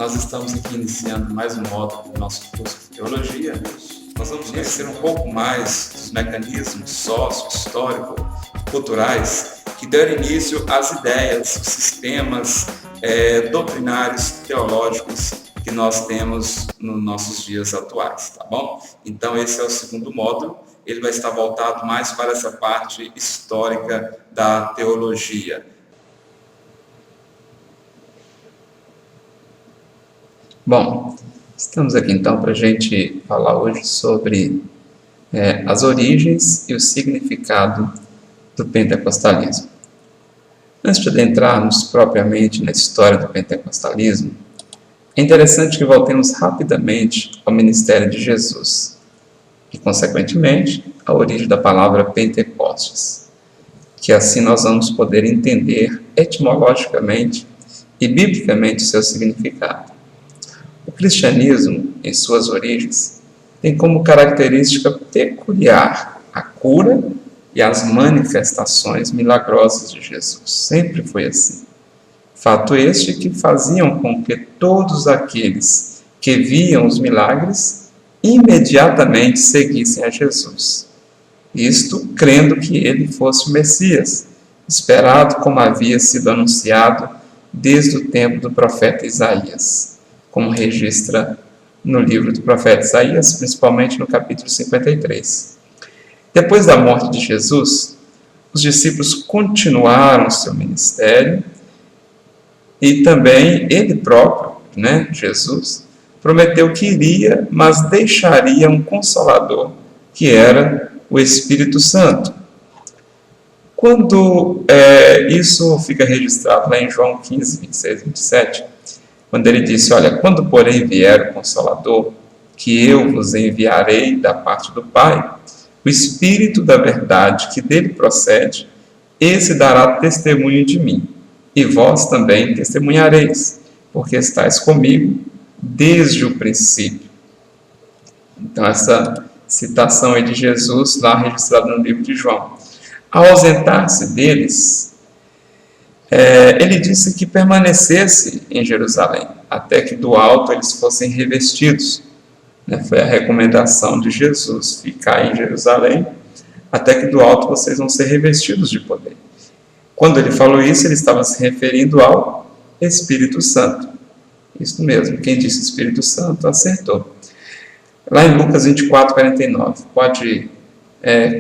Nós estamos aqui iniciando mais um módulo do nosso curso de Teologia. Nós vamos conhecer um pouco mais dos mecanismos sócio-históricos, culturais, que deram início às ideias, os sistemas doutrinários, teológicos que nós temos nos nossos dias atuais, tá bom? Então esse é o segundo módulo, ele vai estar voltado mais para essa parte histórica da teologia. Bom, estamos aqui então para a gente falar hoje sobre as origens e o significado do pentecostalismo. Antes de adentrarmos propriamente na história do pentecostalismo, é interessante que voltemos rapidamente ao ministério de Jesus e, consequentemente, à origem da palavra Pentecostes, que assim nós vamos poder entender etimologicamente e biblicamente o seu significado. O cristianismo, em suas origens, tem como característica peculiar a cura e as manifestações milagrosas de Jesus. Sempre foi assim. Fato este que faziam com que todos aqueles que viam os milagres imediatamente seguissem a Jesus. Isto crendo que ele fosse o Messias, esperado como havia sido anunciado desde o tempo do profeta Isaías, como registra no livro do profeta Isaías, principalmente no capítulo 53. Depois da morte de Jesus, os discípulos continuaram seu ministério e também ele próprio, Jesus, prometeu que iria, mas deixaria um Consolador, que era o Espírito Santo. Quando isso fica registrado lá em João 15, 26 e 27, quando ele disse, olha, quando porém vier o Consolador, que eu vos enviarei da parte do Pai, o Espírito da verdade que dele procede, esse dará testemunho de mim, e vós também testemunhareis, porque estáis comigo desde o princípio. Então, essa citação aí de Jesus, lá registrada no livro de João. Ao ausentar-se deles, ele disse que permanecesse em Jerusalém, até que do alto eles fossem revestidos. Foi a recomendação de Jesus, ficar em Jerusalém, até que do alto vocês vão ser revestidos de poder. Quando ele falou isso, ele estava se referindo ao Espírito Santo. Isso mesmo, quem disse Espírito Santo acertou. Lá em Lucas 24, 49, pode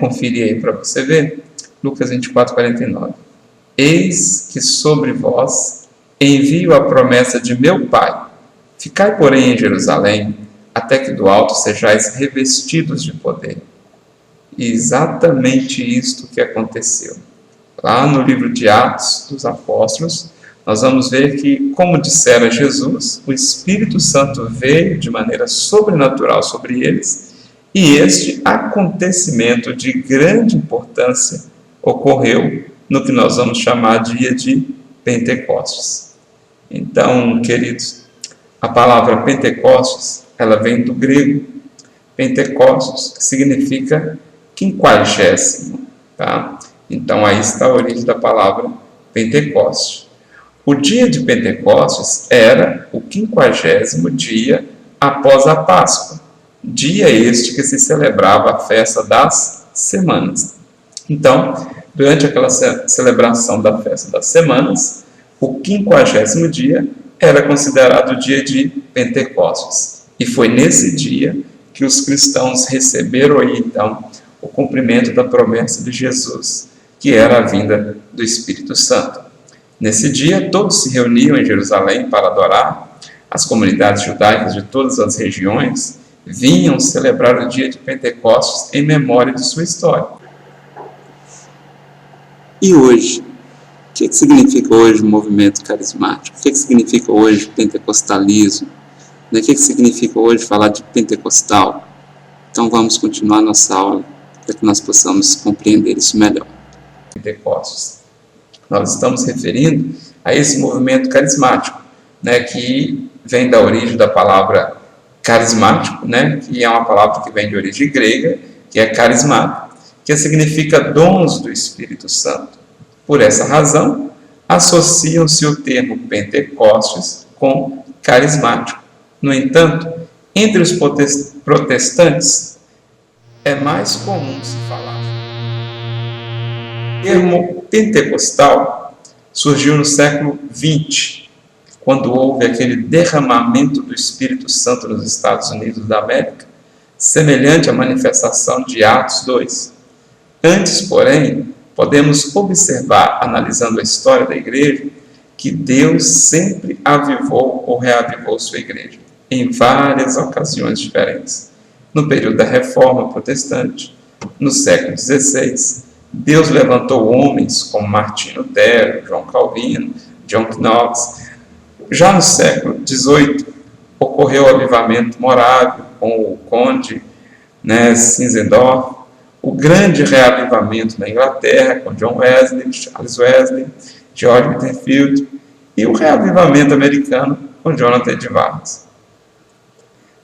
conferir aí para você ver. Lucas 24, 49. Eis que sobre vós envio a promessa de meu Pai. Ficai, porém, em Jerusalém, até que do alto sejais revestidos de poder. E exatamente isto que aconteceu. Lá no livro de Atos dos Apóstolos, nós vamos ver que, como dissera Jesus, o Espírito Santo veio de maneira sobrenatural sobre eles, e este acontecimento de grande importância ocorreu no que nós vamos chamar dia de Pentecostes. Então, queridos, a palavra Pentecostes, ela vem do grego Pentecostes, que significa quinquagésimo, tá? Então, aí está a origem da palavra Pentecostes. O dia de Pentecostes era o 50º dia após a Páscoa, dia este que se celebrava a festa das semanas. Então, durante aquela celebração da festa das semanas, o 50º dia era considerado o dia de Pentecostes. E foi nesse dia que os cristãos receberam aí, então, o cumprimento da promessa de Jesus, que era a vinda do Espírito Santo. Nesse dia, todos se reuniam em Jerusalém para adorar. As comunidades judaicas de todas as regiões vinham celebrar o dia de Pentecostes em memória de sua história. E hoje? O que significa hoje o movimento carismático? O que significa hoje o pentecostalismo? O que significa hoje falar de pentecostal? Então vamos continuar nossa aula para que nós possamos compreender isso melhor. Pentecostes. Nós estamos referindo a esse movimento carismático, que vem da origem da palavra carismático, que é uma palavra que vem de origem grega, que é carisma, que significa dons do Espírito Santo. Por essa razão, associam-se o termo Pentecostes com carismático. No entanto, entre os protestantes é mais comum se falar. O termo pentecostal surgiu no século XX, quando houve aquele derramamento do Espírito Santo nos Estados Unidos da América, semelhante à manifestação de Atos 2. Antes, porém, podemos observar, analisando a história da igreja, que Deus sempre avivou ou reavivou sua igreja, em várias ocasiões diferentes. No período da Reforma Protestante, no século XVI, Deus levantou homens como Martinho Lutero, João Calvino, John Knox. Já no século XVIII, ocorreu o avivamento morávio com o conde Zinzendorf, o grande reavivamento na Inglaterra com John Wesley, Charles Wesley, George Whitefield, e o reavivamento americano com Jonathan Edwards.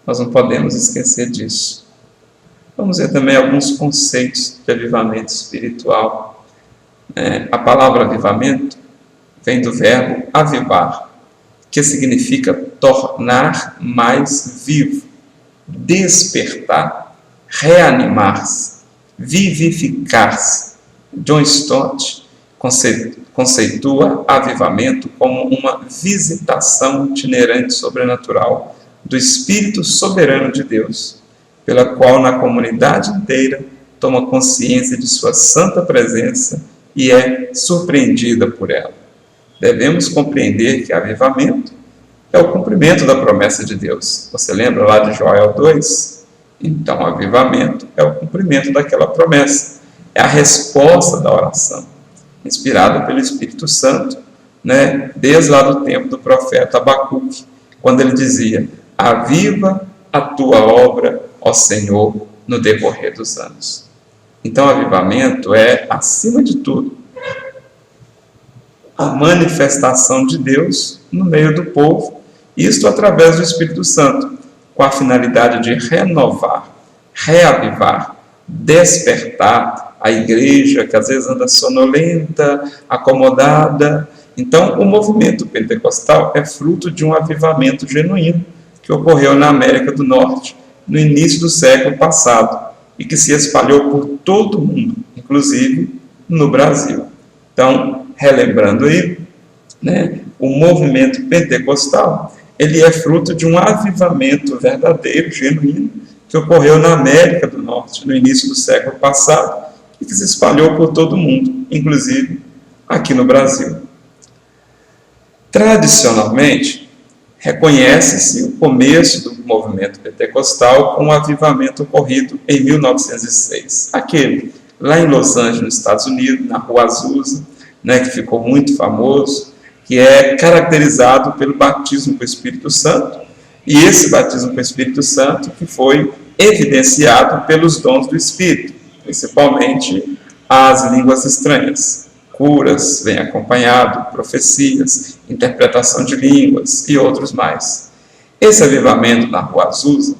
Nós não podemos esquecer disso. Vamos ver também alguns conceitos de avivamento espiritual. A palavra avivamento vem do verbo avivar, que significa tornar mais vivo, despertar, reanimar-se, vivificar-se. John Stott conceitua avivamento como uma visitação itinerante sobrenatural do Espírito soberano de Deus, pela qual na comunidade inteira toma consciência de sua santa presença e é surpreendida por ela. Devemos compreender que avivamento é o cumprimento da promessa de Deus. Você lembra lá de Joel 2? Então, avivamento é o cumprimento daquela promessa. É a resposta da oração, inspirada pelo Espírito Santo, desde lá do tempo do profeta Abacuque, quando ele dizia: aviva a tua obra, ó Senhor, no decorrer dos anos. Então, avivamento é, acima de tudo, a manifestação de Deus no meio do povo, isto através do Espírito Santo, com a finalidade de renovar, reavivar, despertar a igreja, que às vezes anda sonolenta, acomodada. Então, o movimento pentecostal é fruto de um avivamento genuíno que ocorreu na América do Norte, no início do século passado, e que se espalhou por todo o mundo, inclusive no Brasil. Então, relembrando aí, o movimento pentecostal, ele é fruto de um avivamento verdadeiro, genuíno, que ocorreu na América do Norte, no início do século passado, e que se espalhou por todo o mundo, inclusive aqui no Brasil. Tradicionalmente, reconhece-se o começo do movimento pentecostal com o avivamento ocorrido em 1906. Aquele lá em Los Angeles, nos Estados Unidos, na Rua Azusa, que ficou muito famoso, que é caracterizado pelo batismo com o Espírito Santo, e esse batismo com o Espírito Santo que foi evidenciado pelos dons do Espírito, principalmente as línguas estranhas. Curas vem acompanhado, profecias, interpretação de línguas e outros mais. Esse avivamento na Rua Azusa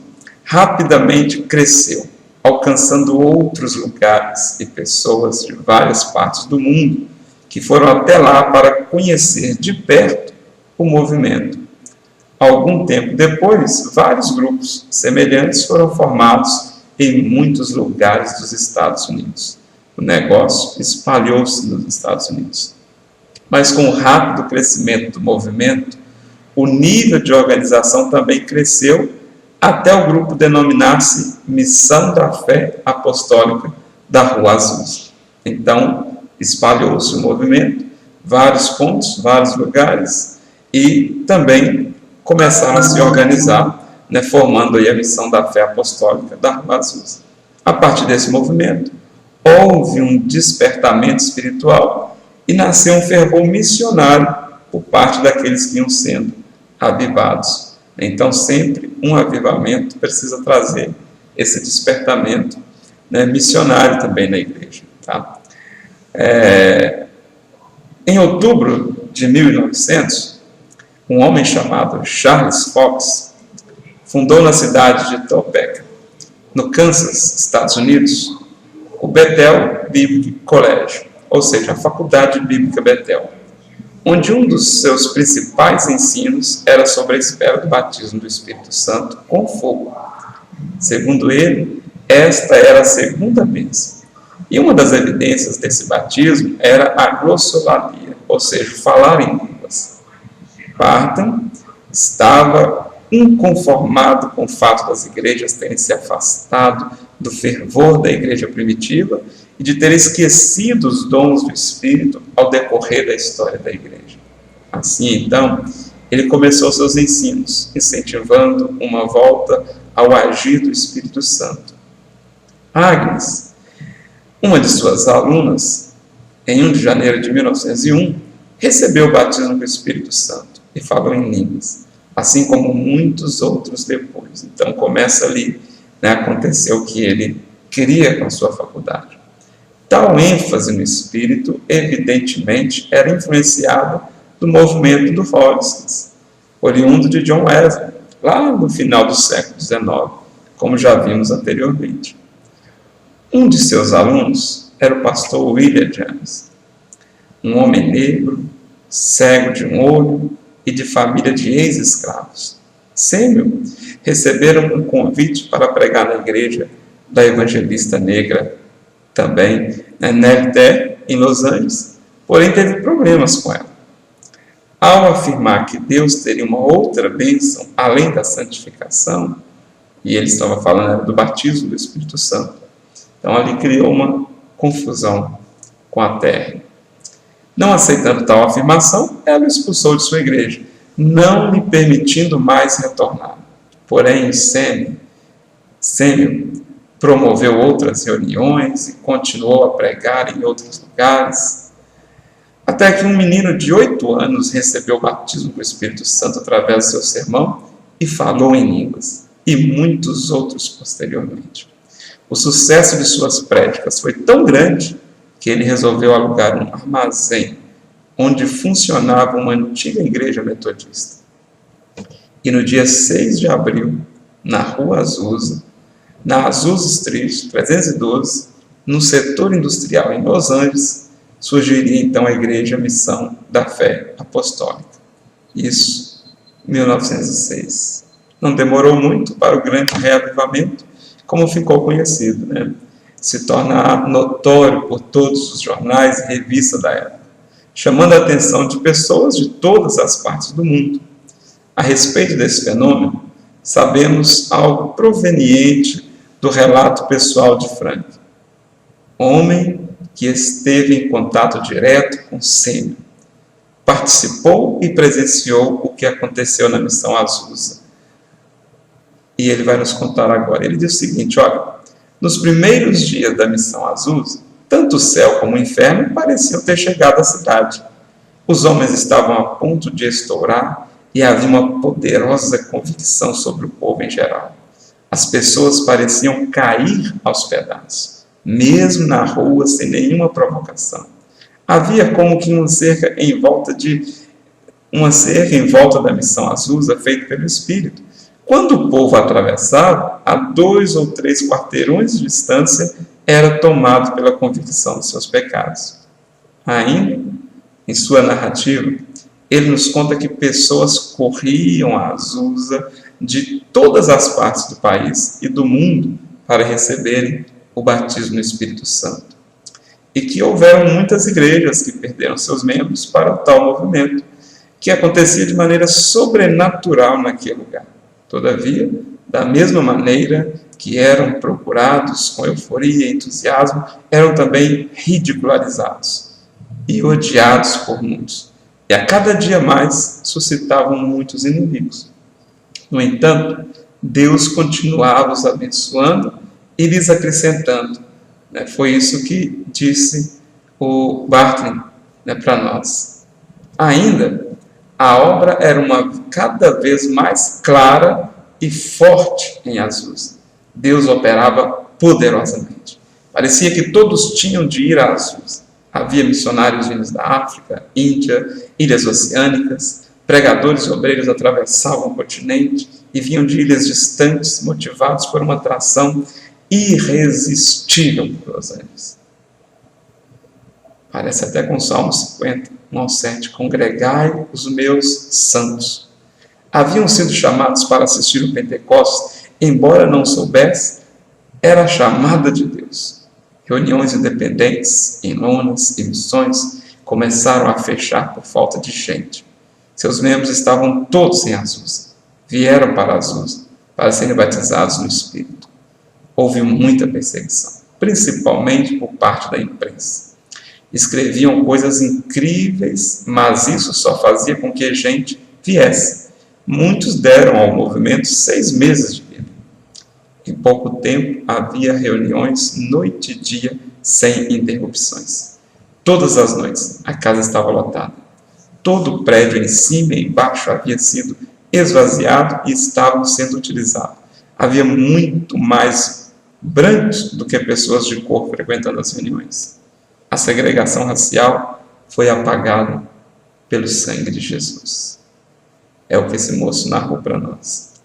rapidamente cresceu, alcançando outros lugares e pessoas de várias partes do mundo que foram até lá para conhecer de perto o movimento. Algum tempo depois, vários grupos semelhantes foram formados em muitos lugares dos Estados Unidos. O negócio espalhou-se nos Estados Unidos. Mas com o rápido crescimento do movimento, o nível de organização também cresceu até o grupo denominar-se Missão da Fé Apostólica da Rua Azusa. Então, espalhou-se o movimento, vários pontos, vários lugares, e também começaram a se organizar, formando aí a Missão da Fé Apostólica da Rua Azusa. A partir desse movimento, houve um despertamento espiritual e nasceu um fervor missionário por parte daqueles que iam sendo avivados. Então, sempre um avivamento precisa trazer esse despertamento missionário também na igreja. Tá? Em outubro de 1900, um homem chamado Charles Fox fundou na cidade de Topeka, no Kansas, Estados Unidos, o Bethel Biblical College, ou seja, a Faculdade Bíblica Bethel. onde um dos seus principais ensinos era sobre a espera do batismo do Espírito Santo com fogo. Segundo ele, esta era a segunda bênção. E uma das evidências desse batismo era a glossolalia, ou seja, falar em línguas. Barton estava inconformado com o fato das igrejas terem se afastado do fervor da igreja primitiva e de ter esquecido os dons do Espírito ao decorrer da história da igreja. Assim, então, ele começou seus ensinos, incentivando uma volta ao agir do Espírito Santo. Agnes, uma de suas alunas, em 1 de janeiro de 1901, recebeu o batismo do Espírito Santo e falou em línguas, assim como muitos outros depois. Então, começa ali, aconteceu o que ele queria com a sua faculdade. Tal ênfase no Espírito, evidentemente, era influenciada do movimento do Hodgins, oriundo de John Wesley, lá no final do século XIX, como já vimos anteriormente. Um de seus alunos era o pastor William James, um homem negro, cego de um olho e de família de ex-escravos. Samuel receberam um convite para pregar na igreja da evangelista negra também, Nellie Terr, em Los Angeles, porém teve problemas com ela. Ao afirmar que Deus teria uma outra bênção além da santificação, e ele estava falando do batismo do Espírito Santo, então ali criou uma confusão com a terra. Não aceitando tal afirmação, ela o expulsou de sua igreja, não lhe permitindo mais retornar. Porém, Samuel promoveu outras reuniões e continuou a pregar em outros lugares, até que um menino de 8 anos recebeu o batismo do Espírito Santo através do seu sermão e falou em línguas, e muitos outros posteriormente. O sucesso de suas prédicas foi tão grande que ele resolveu alugar um armazém onde funcionava uma antiga igreja metodista. E no dia 6 de abril, na Rua Azusa, na Azusa Street 312, no setor industrial em Los Angeles, surgiria então a Igreja Missão da Fé Apostólica. Isso em 1906. Não demorou muito para o grande reavivamento, como ficou conhecido, se torna notório por todos os jornais e revistas da época, chamando a atenção de pessoas de todas as partes do mundo. A respeito desse fenômeno, sabemos algo proveniente do relato pessoal de Frank, homem que esteve em contato direto com Samuel, participou e presenciou o que aconteceu na Missão Azusa. E ele vai nos contar agora. Ele diz o seguinte: olha, nos primeiros dias da Missão Azusa, tanto o céu como o inferno pareciam ter chegado à cidade. Os homens estavam a ponto de estourar e havia uma poderosa convicção sobre o povo em geral. As pessoas pareciam cair aos pedaços, mesmo na rua, sem nenhuma provocação. Havia como que uma cerca em volta da Missão Azusa, feita pelo Espírito. Quando o povo atravessava, a 2 ou 3 quarteirões de distância, era tomado pela convicção dos seus pecados. Ainda, em sua narrativa, ele nos conta que pessoas corriam a Azusa de todas as partes do país e do mundo para receberem o batismo no Espírito Santo. E que houveram muitas igrejas que perderam seus membros para tal movimento, que acontecia de maneira sobrenatural naquele lugar. Todavia, da mesma maneira que eram procurados com euforia e entusiasmo, eram também ridicularizados e odiados por muitos. E a cada dia mais suscitavam muitos inimigos. No entanto, Deus continuava os abençoando e lhes acrescentando. Foi isso que disse o Barton para nós. Ainda, a obra era cada vez mais clara e forte em Azusa. Deus operava poderosamente. Parecia que todos tinham de ir a Azusa. Havia missionários vindos da África, Índia, ilhas oceânicas, pregadores e obreiros atravessavam o continente e vinham de ilhas distantes, motivados por uma atração irresistível por Los Angeles. Parece até com o Salmo 50, 1 ao 7, congregai os meus santos. Haviam sido chamados para assistir o Pentecostes, embora não soubessem, era a chamada de Deus. Reuniões independentes, em lonas e missões começaram a fechar por falta de gente. Seus membros estavam todos em Azusa. Vieram para Azusa para serem batizados no Espírito. Houve muita perseguição, principalmente por parte da imprensa. Escreviam coisas incríveis, mas isso só fazia com que gente viesse. Muitos deram ao movimento 6 meses de vida. Em pouco tempo, havia reuniões noite e dia, sem interrupções. Todas as noites, a casa estava lotada. Todo o prédio em cima e embaixo havia sido esvaziado e estava sendo utilizado. Havia muito mais brancos do que pessoas de cor frequentando as reuniões. A segregação racial foi apagada pelo sangue de Jesus. É o que esse moço narrou para nós.